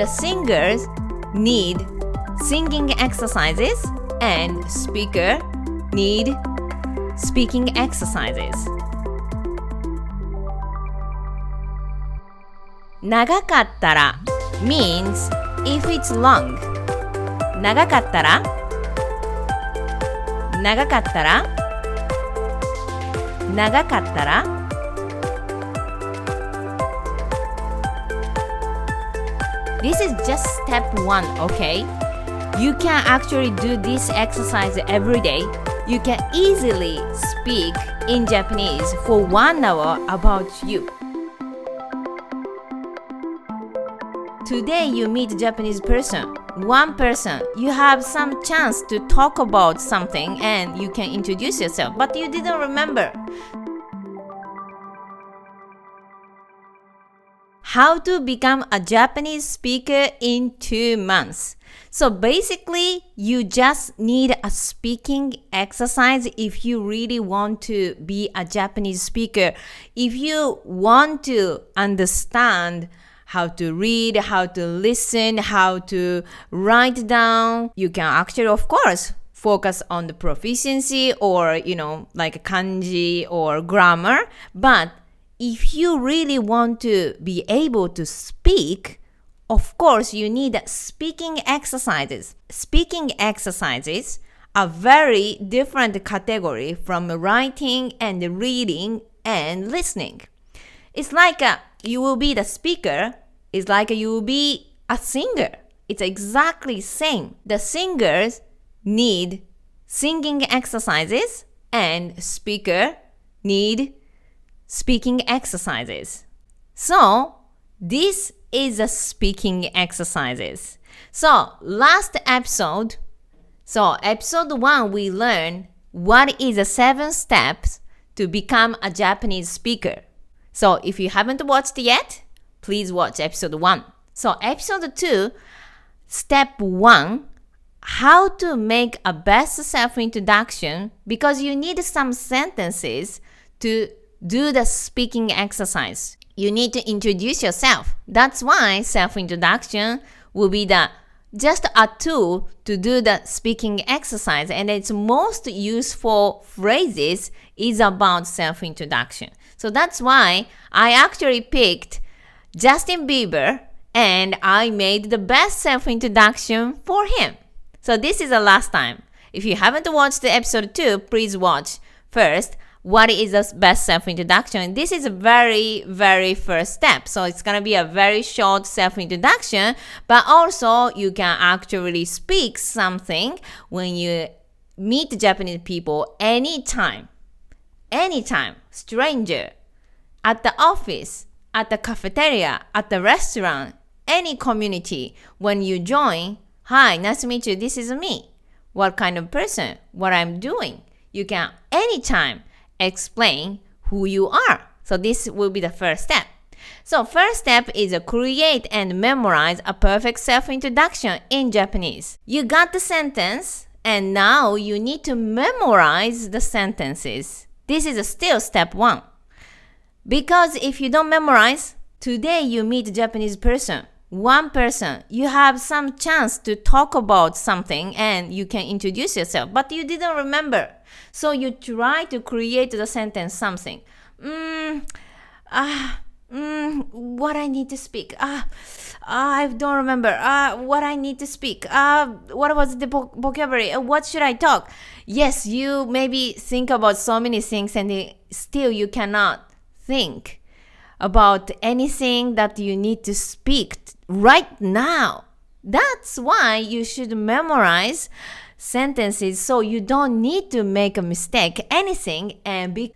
The singers need singing exercises and speaker need speaking exercises. 長かったら means if it's long. 長かったら長かったら長かったらThis is just step 1, okay? You can actually do this exercise every day. You can easily speak in Japanese for 1 hour about you. Today you meet a Japanese person, one person. You have some chance to talk about something and you can introduce yourself, but you didn't remember. How to become a Japanese speaker in 2 months. So basically, you just need a speaking exercise if you really want to be a Japanese speaker. If you want to understand how to read, how to listen, how to write down, you can actually, of course, focus on the proficiency or, like kanji or grammar. But if you really want to be able to speak, of course, you need speaking exercises. Speaking exercises are very different category from writing and reading and listening. It's like you will be the speaker. It's like you will be a singer. It's exactly same. The singers need singing exercises and speaker need speaking exercises. So, this is a speaking exercises. So, last episode, episode 1, we learned what is the 7 steps to become a Japanese speaker. So, if you haven't watched yet, please watch episode 1. So, episode 2, step 1, how to make a best self-introduction, because you need some sentences to do the speaking exercise. You need to introduce yourself. That's why self-introduction will be just a tool to do the speaking exercise, and its most useful phrases is about self-introduction. So that's why I actually picked Justin Bieber and I made the best self-introduction for him. So this is the last time. If you haven't watched the episode 2, please watch first. What is the best self-introduction? This is a very, very first step. So it's going to be a very short self-introduction, but also you can actually speak something when you meet Japanese people anytime, stranger, at the office, at the cafeteria, at the restaurant, any community. When you join, hi, nice to meet you, this is me. What kind of person, what I'm doing. You can anytime explain who you are. So this will be the first step. So first step is to create and memorize a perfect self-introduction in Japanese. You got the sentence and now you need to memorize the sentences. This is still step 1. Because if you don't memorize, today you meet a Japanese person, one person, you have some chance to talk about something and you can introduce yourself, but you didn't remember. So you try to create the sentence something. What I need to speak. I don't remember. What I need to speak. What was the vocabulary? What should I talk? Yes, you maybe think about so many things and still you cannot think about anything that you need to speak right now. That's why you should memorize sentences so you don't need to make a mistake anything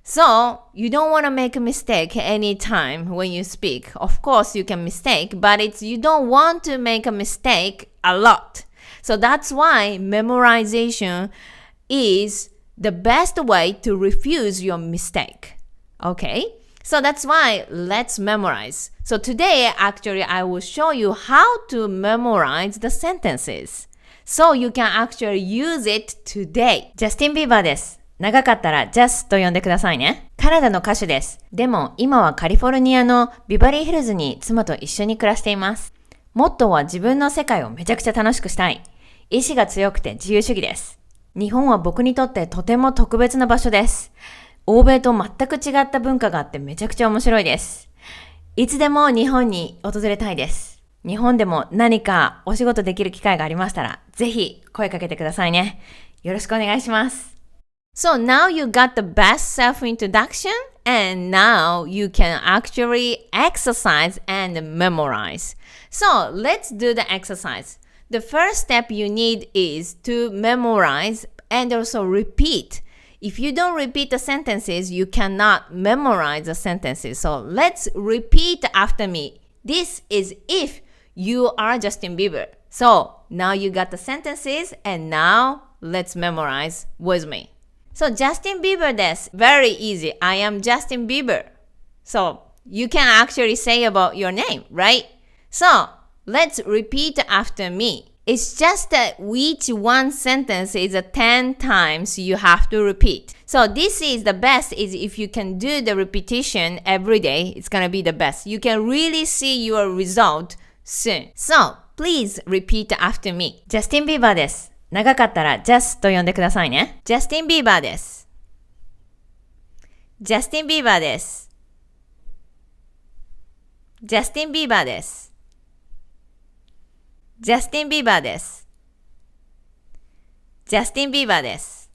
so you don't want to make a mistake anytime when you speak. Of course you can mistake, but you don't want to make a mistake a lot. So that's why memorization is the best way to refuse your mistake. Okay? So that's why let's memorize. So today actually I will show you how to memorize the sentences. So you can actually use it today. ジャスティン・ビーバーです。長かったらジャスと呼んでくださいね。カナダの歌手です。でも今はカリフォルニアのビバリーヒルズに妻と一緒に暮らしています。モットーは自分の世界をめちゃくちゃ楽しくしたい。意志が強くて自由主義です。日本は僕にとってとても特別な場所です。欧米と全く違った文化があってめちゃくちゃ面白いです。いつでも日本に訪れたいです。日本でも何かお仕事できる機会がありましたら、ぜひ声かけてくださいね。よろしくお願いします。So now you got the best self-introduction and now you can actually exercise and memorize. So let's do the exercise. The first step you need is to memorize and also repeat. If you don't repeat the sentences, you cannot memorize the sentences. So let's repeat after me. This is if you are Justin Bieber. So now you got the sentences and now let's memorize with me. So Justin Bieber です。Very easy. I am Justin Bieber. So you can actually say about your name, right? So let's repeat after me. It's just that each one sentence is 10 times you have to repeat. So this is the best is if you can do the repetition every day, it's gonna be the best. You can really see your result soon. So please repeat after me. Justin Bieber です。長かったら Just と呼んでくださいね。Justin Bieber です。Justin Bieber です。Justin Bieber です。Justin Bieber です。Justin Bieber です。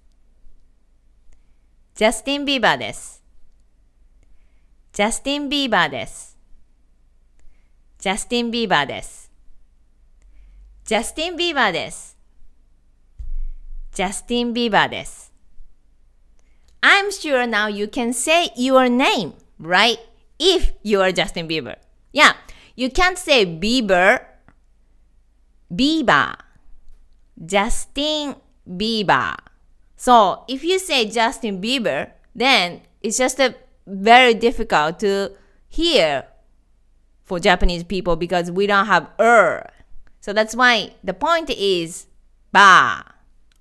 Justin Bieber です。Justin Bieber です。Justin Bieber です。Justin Bieber です。Justin Bieber です。I'm sure now you can say your name, right? If you are Justin Bieber. Yeah, you can't say Bieber, Justin Bieber. So if you say Justin Bieber, then it's just very difficult to hear for Japanese people because we don't have So that's why the point is ba.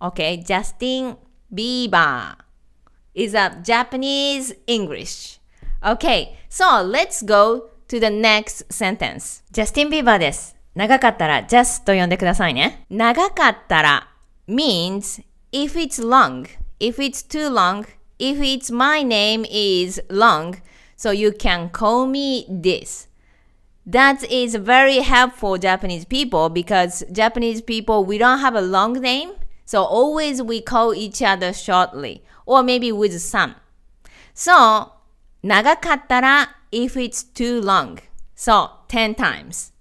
Okay, Justin Bieber is a Japanese English. Okay, so let's go to the next sentence. Justin Bieber です。長かったら just と呼んでくださいね。長かったら means if it's long, if it's too long, if it's my name is long, so you can call me this. That is very helpful Japanese people because Japanese people, we don't have a long name, so always we call each other shortly or maybe with some. So, 長かったら if it's too long. So, 10 times.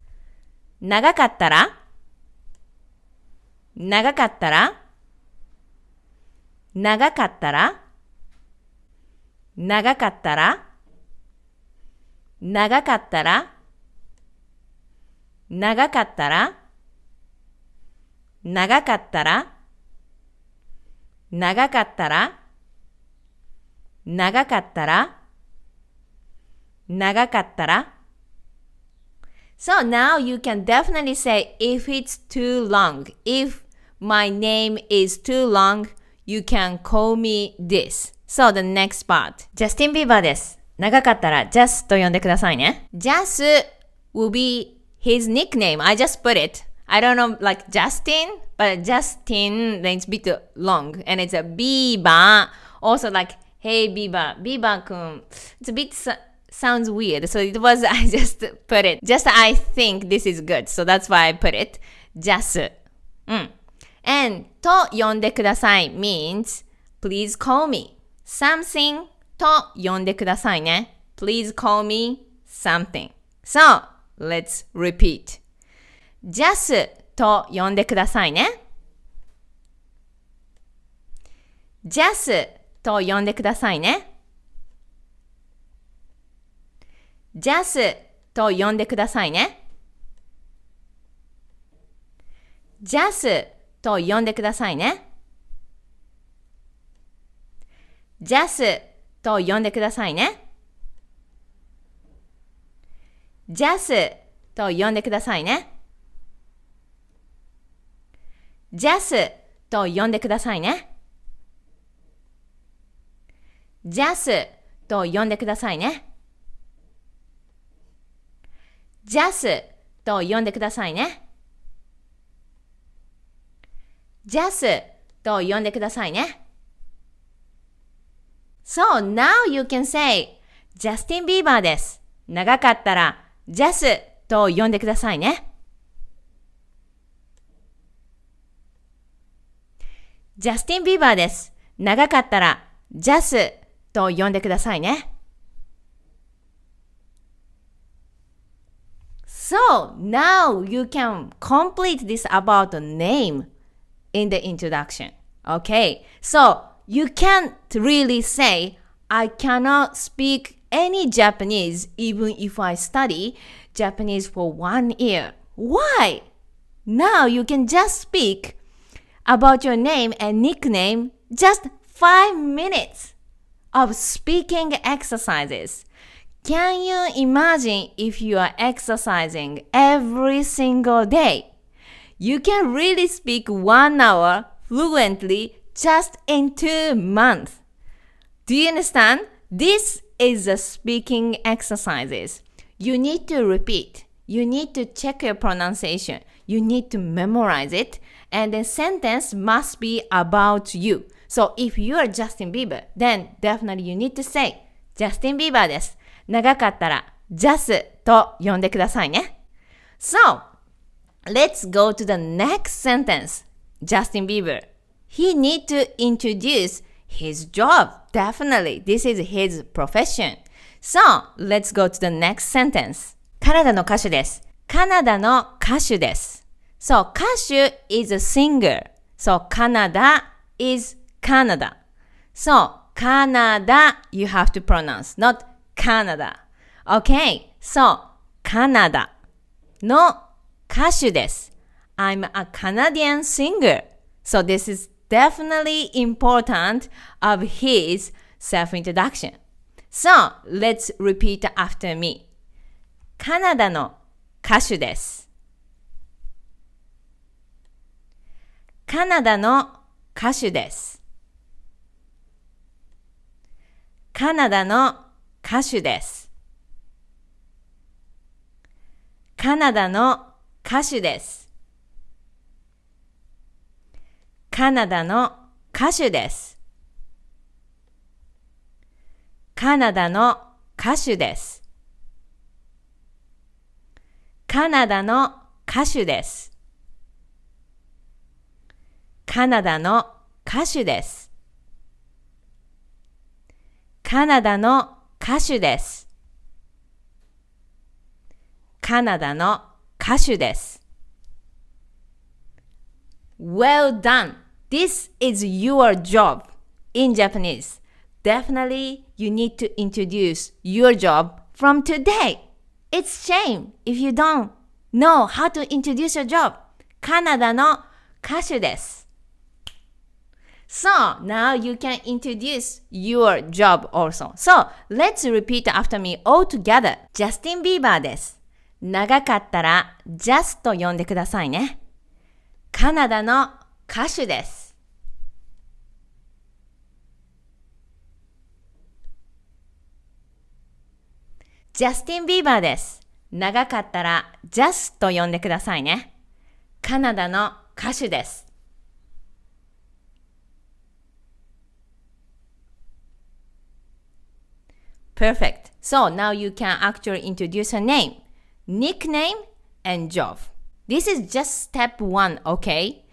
長かったら長かったら長かったら長かったら長かったら長かったら長かったら長かったら長かったら長かったら So now you can definitely say if it's too long. If my name is too long, you can call me this. So the next part. Justin Bieber です。長かったら Just と呼んでくださいね。Just will be his nickname. I just put it. I don't know like Justin, but Justin, then it's a bit long. And it's a Bieber. Also like, hey Bieber. Bieber 君. It's a bit sounds weird. So it was, I just put it. Just I think this is good. So that's why I put it. Just. And と呼んでください means please call me something と呼んでくださいね. Please call me something. So let's repeat. Just と呼んでくださいね. Just と呼んでくださいね. Just と呼んでくださいね。Just と呼んでくださいね。Just と呼んでくださいね。Just と呼んでくださいね。Just と呼んでくださいね。Just と呼んでくださいね。Just と呼んでくださいね。ジャスと呼んでくださいね。So now you can say ジャスティン・ビーバーです。長かったらジャスと呼んでくださいね。ジャスティン・ビーバーです。長かったらジャスと呼んでくださいね。So now you can complete this about the name in the introduction. Okay, so you can't really say, I cannot speak any Japanese even if I study Japanese for 1 year. Why? Now you can just speak about your name and nickname just 5 minutes of speaking exercises. Can you imagine if you are exercising every single day? You can really speak 1 hour fluently just in 2 months. Do you understand? This is the speaking exercises. You need to repeat. You need to check your pronunciation. You need to memorize it. And the sentence must be about you. So if you are Justin Bieber, then definitely you need to say, Justin Bieber です。長かったら、just と呼んでくださいね。So, let's go to the next sentence. Justin Bieber. He need to introduce his job. Definitely, this is his profession. So, let's go to the next sentence. カナダの歌手です。カナダの歌手です。So, 歌手 is a singer. So, Canada is Canada. So, Canada, you have to pronounce, not Canada. Okay, so, カナダの歌手です。I'm a Canadian singer. So, this is definitely important of his self-introduction. So, let's repeat after me. カナダの歌手です。カナダの歌手です。カナダの歌手です。カナダの歌手です。カナダの歌手です。カナダの歌手です。カナダの歌手です。カナダの歌手です。カナダの歌手です。カナダの歌手です。Well done! This is your job in Japanese. Definitely, you need to introduce your job from today. It's shame if you don't know how to introduce your job. カナダの歌手です。So, now you can introduce your job also. So, let's repeat after me all together. Justin Bieber です。長かったら Just と呼んでくださいね。カナダの歌手です。Justin Bieber です。長かったら Just と呼んでくださいね。カナダの歌手です。Perfect. So now you can actually introduce a name, nickname, and job. This is just step 1, okay?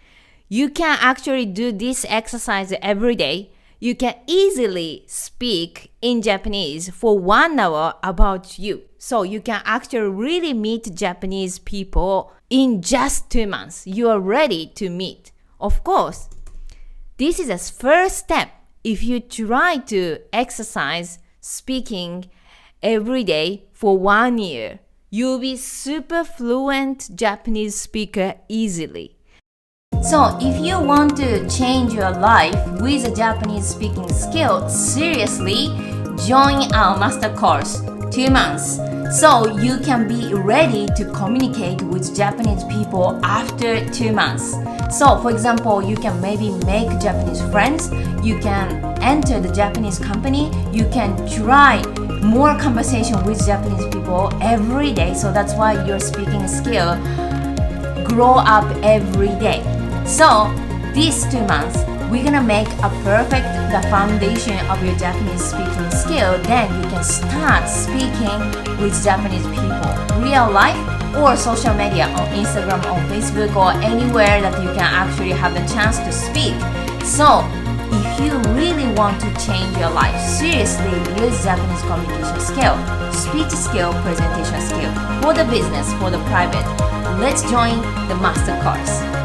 You can actually do this exercise every day. You can easily speak in Japanese for 1 hour about you. So you can actually really meet Japanese people in just 2 months. You are ready to meet. Of course, this is a first step. If you try to exercise speaking every day for 1 year, you'll be super fluent Japanese speaker easily. So if you want to change your life with a Japanese speaking skill, seriously, join our master course 2 months so you can be ready to communicate with Japanese people after 2 months. So for example, you can maybe make Japanese friends, you can enter the Japanese company, you can try more conversation with Japanese people every day. So that's why your speaking skill grow up every day. So these 2 months, we're gonna make a perfect the foundation of your Japanese speaking skill. Then you can start speaking with Japanese people, real life or social media, on Instagram, on Facebook, or anywhere that you can actually have the chance to speak. So if you really want to change your life seriously with Japanese communication skill, speech skill, presentation skill, for the business, for the private, let's join the master course.